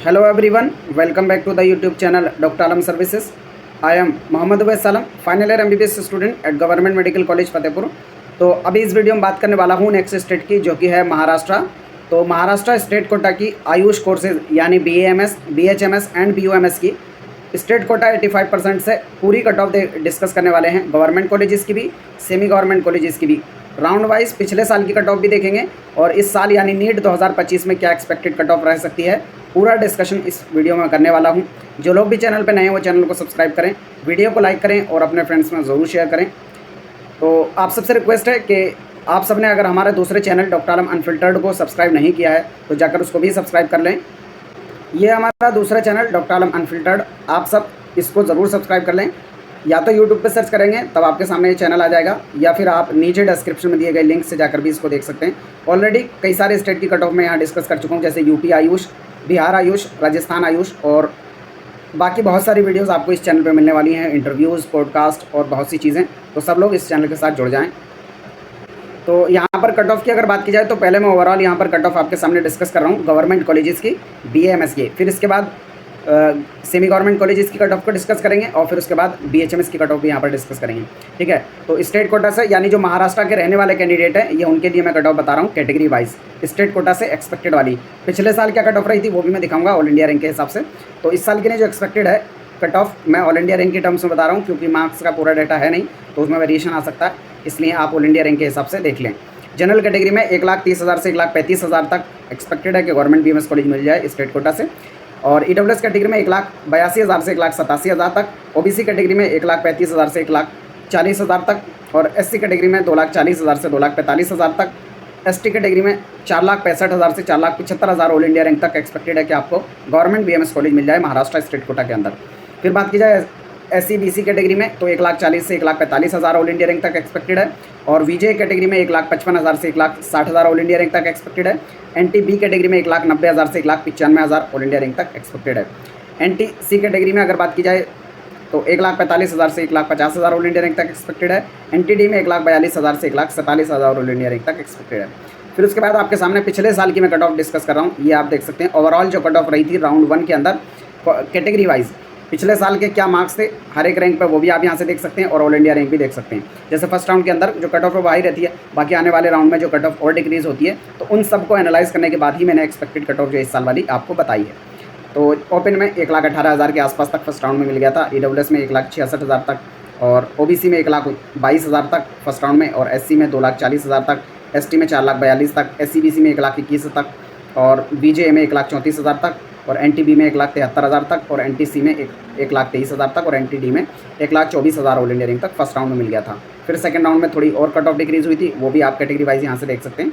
Hello everyone, welcome back to the YouTube channel Dr. Alam Services. I am Mohammad Uwais Salam, final year MBBS student at government medical college Fatehpur. तो अभी इस video में बात करने वाला हूँ next state की, जो कि है महाराष्ट्र। तो महाराष्ट्र स्टेट कोटा की आयुष कोर्सेज यानी BAMS, BHMS एंड BOMS की स्टेट कोटा 85% से पूरी कट ऑफ डिस्कस करने वाले हैं। गवर्नमेंट कॉलेजेस की भी, सेमी गवर्नमेंट कॉलेजेस की भी, राउंड वाइज पिछले साल की कट ऑफ भी देखेंगे और इस साल यानी नीट 2025 में क्या एक्सपेक्टेड कट ऑफ रह सकती है, पूरा डिस्कशन इस वीडियो में करने वाला हूं। जो लोग भी चैनल पर नए हैं वो चैनल को सब्सक्राइब करें, वीडियो को लाइक करें और अपने फ्रेंड्स में ज़रूर शेयर करें। तो आप सबसे रिक्वेस्ट है कि आप सब ने अगर हमारे दूसरे चैनल डॉक्टर आलम अनफिल्टर्ड को सब्सक्राइब नहीं किया है तो जाकर उसको भी सब्सक्राइब कर लें। ये हमारा दूसरा चैनल डॉक्टर आलम अनफिल्टर्ड, आप सब इसको ज़रूर सब्सक्राइब कर लें। या तो यूट्यूब पे सर्च करेंगे तब आपके सामने ये चैनल आ जाएगा, या फिर आप नीचे डिस्क्रिप्शन में दिए गए लिंक से जाकर भी इसको देख सकते हैं। ऑलरेडी कई सारे स्टेट की कट ऑफ में यहाँ डिस्कस कर चुका हूँ, जैसे यूपी आयुष, बिहार आयुष, राजस्थान आयुष और बाकी बहुत सारी वीडियोस आपको इस चैनल पे मिलने वाली हैं, इंटरव्यूज़, पॉडकास्ट और बहुत सी चीज़ें। तो सब लोग इस चैनल के साथ जुड़ जाएँ। तो यहाँ पर कट ऑफ की अगर बात की जाए तो पहले मैं ओवरऑल यहाँ पर कट ऑफ आपके सामने डिस्कस कर रहा हूँ गवर्नमेंट कॉलेजेस की, BAMS की। फिर इसके बाद सेमी गवर्नमेंट कॉलेजेस की कट ऑफ को डिस्कस करेंगे और फिर उसके बाद BHMS की कट ऑफ भी यहाँ पर डिस्कस करेंगे। ठीक है, तो स्टेट कोटा से यानी जो महाराष्ट्र के रहने वाले कैंडिडेट हैं, ये उनके लिए मैं कट ऑफ बता रहा हूँ कैटेगरी वाइज। स्टेट कोटा से एक्सपेक्टेड वाली पिछले साल क्या कट ऑफ रही थी वो भी मैं दिखाऊंगा ऑल इंडिया रैंक के हिसाब से। तो इस साल के लिए जो एक्सपेक्टेड है कट ऑफ, मैं ऑल इंडिया रैंक के टर्म्स में बता रहा हूँ, क्योंकि मार्क्स का पूरा डाटा है नहीं तो उसमें वेरिएशन आ सकता है, इसलिए आप ऑल इंडिया रैंक के हिसाब से देख लें। जनरल कैटेगरी में 1,30,000 से 1,35,000 तक एक्सपेक्टेड है कि गवर्नमेंट BMS कॉलेज मिल जाए स्टेट कोटा से। और EWS कैटेगरी में 1,82,000 से 1,87,000 तक, OBC कैटेगरी में 1,35,000 से 1,40,000 तक, और SC कैटेगरी में 2,40,000 से 2,45,000 तक, ST कैटेगरी में 4,65,000 से 4,75,000 ऑल इंडिया रैंक तक एक्सपेक्टेड है कि आपको गवर्नमेंट BMS कॉलेज मिल जाए महाराष्ट्र स्टेट कोटा के अंदर। फिर बात की जाए SC BC कैटेगरी में तो 1,40,000 से 1,45,000 ऑल इंडिया रैंक तक एक्सपेक्टेड है, और VJ कैटेगरी में 1,55,000 से 1,60,000 ऑल इंडिया रैंक तक एक्सपेक्टेड है। NTB कैटेगरी में 1,90,000 से 1,95,000 ऑल इंडिया रैंक तक एक्सपेक्टेड है। NTC कैटेगरी में अगर बात की जाए तो 1,45,000 से 1,50,000 ऑल इंडिया रैंक तक एक्सपेक्टेड है। NTD में 1,42,000 से 1,47,000 ऑल इंडिया रैंक तक एक्सपेक्टेड है। फिर उसके बाद आपके सामने पिछले साल की मैं कट ऑफ डिस्कस कर रहा हूँ, ये आप देख सकते हैं। ओवरऑल जो कट ऑफ रही थी राउंड 1 के अंदर कैटेगरी वाइज पिछले साल के क्या मार्क्स थे हर एक रैंक पे, वो भी आप यहाँ से देख सकते हैं और ऑल इंडिया रैंक भी देख सकते हैं। जैसे फर्स्ट राउंड के अंदर जो कट ऑफ है वो हाई रहती है, बाकी आने वाले राउंड में जो कट ऑफ और डिक्रीज होती है, तो उन सबको एनालाइज करने के बाद ही मैंने एक्सपेक्टेड कट ऑफ जो इस साल वाली आपको बताई है। तो ओपन में 1,18,000 के आसपास तक फर्स्ट राउंड में मिल गया था, EWS में 1,66,000 तक, और OBC में 1,22,000 तक फर्स्ट राउंड में, और SC में 2,40,000 तक, ST में 4,42,000 तक, SC BC में 1,21,000 तक, और VJ में 1,34,000 तक, और NTB में 1,73,000 तक, और NTC में 1,23,000 तक, और NTD में 1,24,000 ऑल इंडिया रैंक तक फर्स्ट राउंड में मिल गया था। फिर सेकंड राउंड में थोड़ी और कट ऑफ डिक्रीज हुई थी, वो भी आप कैटेगरी वाइज यहाँ से देख सकते हैं।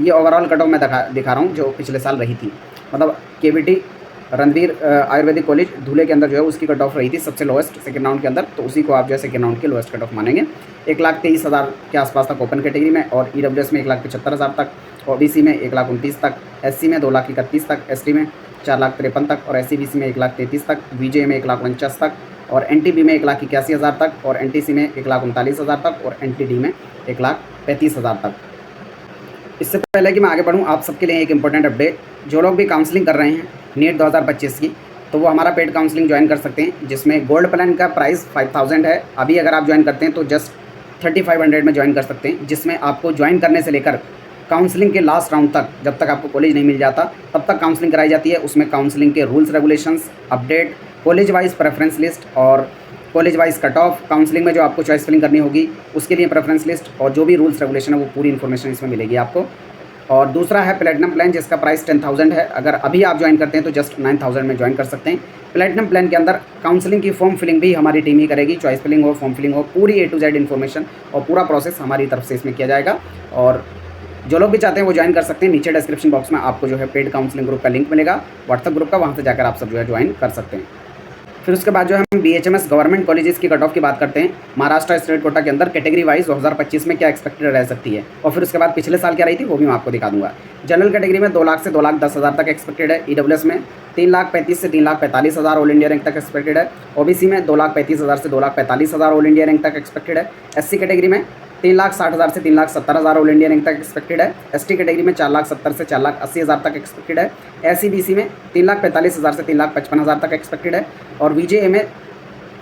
ये ओवरऑल कट ऑफ मैं दिखा रहा हूँ जो पिछले साल रही थी, मतलब KVT रणवीर आयुर्वेदिक कॉलेज धुले के अंदर जो है उसकी कट ऑफ रही थी सबसे लोएस्ट सेकंड राउंड के अंदर, तो उसी को आप जो है सेकंड राउंड की लोएस्ट कट ऑफ मानेंगे। 1,23,000 के आसपास तक ओपन कैटेगरी में, और EWS में 1,75,000 तक, OBC में 1,29,000 तक, SC में 2,31,000 तक, ST में 4,53,000 तक, और SC BC में 1,33,000 तक, VJ में 1,49,000 तक, और NTB में 1,81,000 तक, और NTC में 1,39,000 तक, और NTD में 1,35,000 तक। इससे पहले कि मैं आगे बढ़ूँ, आप सबके लिए एक इंपॉर्टेंट अपडेट, जो लोग भी काउंसलिंग कर रहे हैं नीट 2025 की, तो वो हमारा पेड काउंसलिंग ज्वाइन कर सकते हैं, जिसमें गोल्ड प्लान का प्राइस 5,000 है। अभी अगर आप ज्वाइन करते हैं तो जस्ट 3,500 में ज्वाइन कर सकते हैं, जिसमें आपको ज्वाइन करने से लेकर काउंसलिंग के लास्ट राउंड तक, जब तक आपको कॉलेज नहीं मिल जाता तब तक काउंसलिंग कराई जाती है। उसमें काउंसलिंग के rules regulations, update, college wise preference list और college wise cut off, counselling में जो आपको चॉइस फिलिंग करनी होगी उसके लिए प्रेफरेंस लिस्ट, और जो भी रूल्स रेगुलेशन है वो पूरी इन्फॉर्मेशन इसमें मिलेगी आपको। और दूसरा है प्लेटिनम प्लान, जिसका प्राइस 10,000 है। अगर अभी आप ज्वाइन करते हैं तो जस्ट 9,000 में ज्वाइन कर सकते हैं। प्लेटिनम प्लान के अंदर काउंसलिंग की फॉर्म फिलिंग भी हमारी टीम ही करेगी, चॉइस फिलिंग हो, फॉर्म फिलिंग हो, पूरी A to Z इन्फॉर्मेशन और पूरा प्रोसेस हमारी तरफ से इसमें किया जाएगा। और जो लोग भी चाहते हैं वो ज्वाइन कर सकते हैं। नीचे डिस्क्रिप्शन बॉक्स में आपको जो है पेड काउंसलिंग ग्रुप का लिंक मिलेगा, व्हाट्सएप ग्रुप का, वहाँ से जाकर आप सब जो है ज्वाइन कर सकते हैं। फिर उसके बाद जो है हम BHMS गवर्नमेंट कॉलेजेस की कट ऑफ की बात करते हैं महाराष्ट्र स्टेट कोटा के अंदर कैटेगरी वाइज 2025 में क्या एक्सपेक्टेड रह सकती है, और फिर उसके बाद पिछले साल क्या रही थी वो भी मैं आपको दिखा दूंगा। जनरल कैटेगरी में 2 लाख से 2,10,000 तक एक्सपेक्टेड है। EWS में 3,35,000 से 3,45,000 ऑल इंडिया रैंक तक एक्सपेक्टेड है। OBC में 2,35,000 से 2,45,000 ऑल इंडिया रैंक तक एक्सपेक्टेड है। SC कैटेगरी में 3,60,000 से 3,70,000 ऑल इंडिया रैंक तक एक्सपेक्टेड है। एसटी कैटेगरी में 4,70,000 से 4,80,000 तक एक्सपेक्टेड है। एससी बीसी में 3,45,000 से 3,55,000 तक एक्सपेक्टेड है। और वीजेए में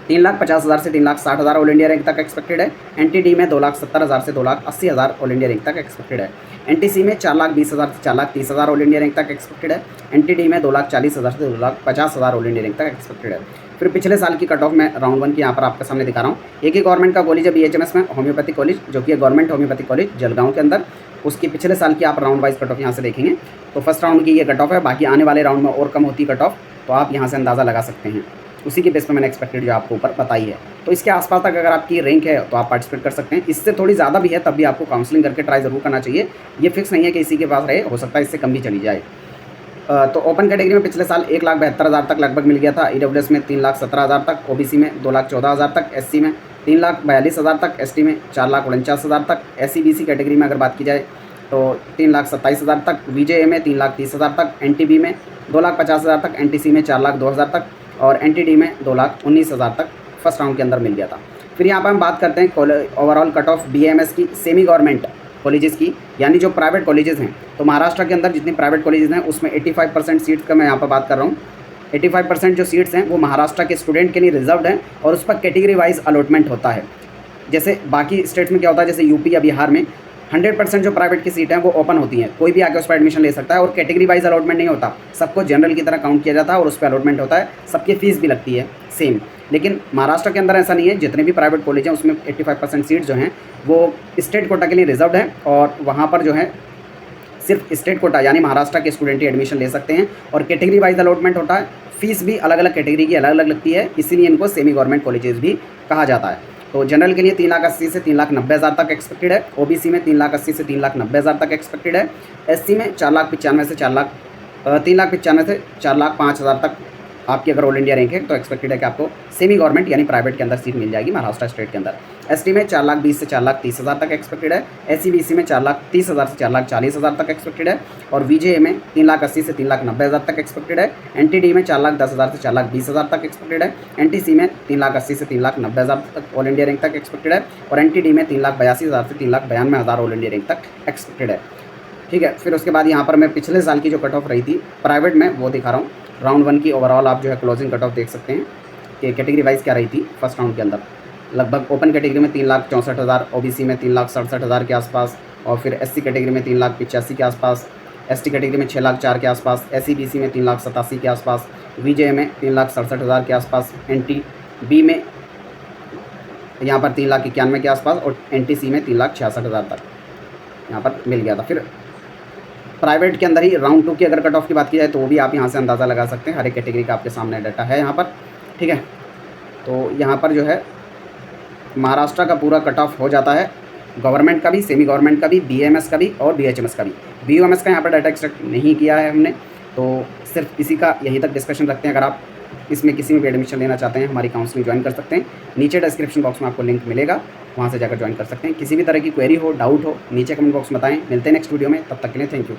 3,50,000 से 3,60,000 ऑल इंडिया रैंक तक एक्सपेक्टेड है। एनटीडी में 2,70,000 से 2,80,000 ऑल इंडिया रैंक तक एक्सपेक्टेड है। एनटीसी में 4,20,000 से 4,30,000 ऑल इंडिया रैंक तक एक्सपेक्टेड है। एनटीडी में 2,40,000 से 2,50,000 ऑल इंडिया रैंक तक एक्सपेक्टेड है। फिर पिछले साल की कट ऑफ में राउंड 1 की यहाँ पर आपके सामने दिखा रहा हूँ। एक ही गवर्नमेंट का कॉलेज है BHMS में, होम्योपैथिक कॉलेज, जो कि गवर्नमेंट होम्योपैथिक कॉलेज जलगांव के अंदर। उसकी पिछले साल की आप राउंड वाइज कट ऑफ यहाँ से देखेंगे तो फर्स्ट राउंड की ये कट ऑफ है। बाकी आने वाले राउंड में और कम होती कट ऑफ, तो आप यहाँ से अंदाज़ा लगा सकते हैं। उसी के बेस पर मैंने एक्सपेक्टेड जो आपको ऊपर बताई है। तो इसके आसपास तक अगर आपकी रैंक है तो आप पार्टिसिपेट कर सकते हैं। इससे थोड़ी ज़्यादा भी है तब भी आपको काउंसलिंग करके ट्राई ज़रूर करना चाहिए। ये फिक्स नहीं है कि इसी के पास रहे, हो सकता है इससे कम भी चली जाए। तो ओपन कैटेगरी में पिछले साल 1,72,000 तक लगभग मिल गया था। EWS में 3,17,000 तक, OBC में 2,14,000 तक, SC में 3,42,000 तक, ST में 4,49,000 तक, SC BC कैटेगरी में अगर बात की जाए तो 3,27,000 तक, VJA में 3,30,000 तक, NTB में 2,50,000 तक, NTC में 4,02,000 तक और NTD में 2,19,000 तक फर्स्ट राउंड के अंदर मिल गया था। फिर यहाँ पर हम बात करते हैं ओवरऑल कट ऑफ BAMS की सेमी गवर्नमेंट कॉलेजेस की, यानी जो प्राइवेट कॉलेजेस हैं। तो महाराष्ट्र के अंदर जितनी प्राइवेट कॉलेजेस हैं उसमें 85% सीट्स का मैं यहाँ पर बात कर रहा हूँ। 85% जो सीट्स हैं वो महाराष्ट्र के स्टूडेंट के लिए रिजर्व्ड हैं और उस पर कैटेगरी वाइज अलॉटमेंट होता है। जैसे बाकी स्टेट्स में क्या होता है, जैसे यूपी या बिहार में 100% जो प्राइवेट की सीट हैं वो ओपन होती हैं, कोई भी आके उस पर एडमिशन ले सकता है और कैटेगरी वाइज अलॉटमेंट नहीं होता, सबको जनरल की तरह काउंट किया जाता है और उस पर अलॉटमेंट होता है, सबकी फ़ीस भी लगती है सेम। लेकिन महाराष्ट्र के अंदर ऐसा नहीं है, जितने भी प्राइवेट कॉलेज हैं उसमें 85% सीट जो हैं वो स्टेट कोटा के लिए रिजर्व्ड हैं और वहाँ पर जो है सिर्फ स्टेट कोटा यानी महाराष्ट्र के स्टूडेंट ही एडमिशन ले सकते हैं और कैटेगरी वाइज अलॉटमेंट होता है। फीस भी अलग अलग कैटेगरी की अलग अलग लगती है, इसीलिए इनको सेमी गवर्नमेंट कॉलेजेस भी कहा जाता है। तो जनरल के लिए 3,80,000 से 3,90,000 तक एक्सपेक्टेड है। OBC में 3,80,000 से 3,90,000 तक एक्सपेक्टेड है। SC में 3,95,000 से 4,05,000 तक आपकी अगर ऑल इंडिया रैंक है तो एक्सपेक्टेड है कि आपको सेमी गवर्नमेंट यानी प्राइवेट के अंदर सीट मिल जाएगी महाराष्ट्र स्टेट के अंदर। ST में 4,20,000 से 4,30,000 तक एक्सपेक्टेड है। SC BC में 4,30,000 से 4,40,000 तक एक्सपेक्टेड है और VJA में 3,80,000 से 3,90,000 तक एक्सपेक्टेड है। NTD में 4,10,000 से 4,20,000 तक एक्सपेक्टेड है। NTC में 3,80,000 से 3,90,000 तक ऑल इंडिया रैंक तक एक्सपेक्टेड है और NTD में 3,82,000 से 3,92,000 ऑल इंडिया रैंक तक एक्सपेक्टेड है। ठीक है, फिर उसके बाद यहाँ पर मैं पिछले साल की जो कट ऑफ रही थी प्राइवेट में वो दिखा रहा हूँ। राउंड 1 की ओवरऑल आप जो है क्लोजिंग कट ऑफ देख सकते हैं कि कैटेगरी वाइज क्या रही थी फर्स्ट राउंड के अंदर। लगभग ओपन कैटेगरी में 3,64,000, OBC में 3,67,000 के आसपास और फिर SC कैटेगरी में 3,85,000 के आसपास, ST कैटेगरी में 6,04,000 के आसपास, SC BC में 3,87,000 के आसपास, VJA में 3,67,000 के आसपास, NTB में यहाँ पर 3,91,000 के आसपास और NTC में 3,66,000 तक यहाँ पर मिल गया था। फिर प्राइवेट के अंदर ही राउंड 2 की अगर कट ऑफ की बात की जाए तो वो भी आप यहाँ से अंदाज़ा लगा सकते हैं। हर एक कैटेगरी का आपके सामने डाटा है यहाँ पर। ठीक है, तो यहाँ पर जो है महाराष्ट्र का पूरा कट ऑफ हो जाता है, गवर्नमेंट का भी, सेमी गवर्नमेंट का भी, BAMS का भी और BHMS का भी। BOMS का यहाँ पर डाटा एक्सट्रैक्ट नहीं किया है हमने, तो सिर्फ इसी का यहीं तक डिस्कशन रखते हैं। अगर आप इसमें किसी में भी एडमिशन लेना चाहते हैं हमारी काउंसलिंग ज्वाइन कर सकते हैं। नीचे डिस्क्रिप्शन बॉक्स में आपको लिंक मिलेगा, वहाँ से जाकर ज्वाइन कर सकते हैं। किसी भी तरह की क्वेरी हो, डाउट हो, नीचे कमेंट बॉक्स में बताएं। मिलते हैं नेक्स्ट वीडियो में, तब तक के लिए थैंक यू।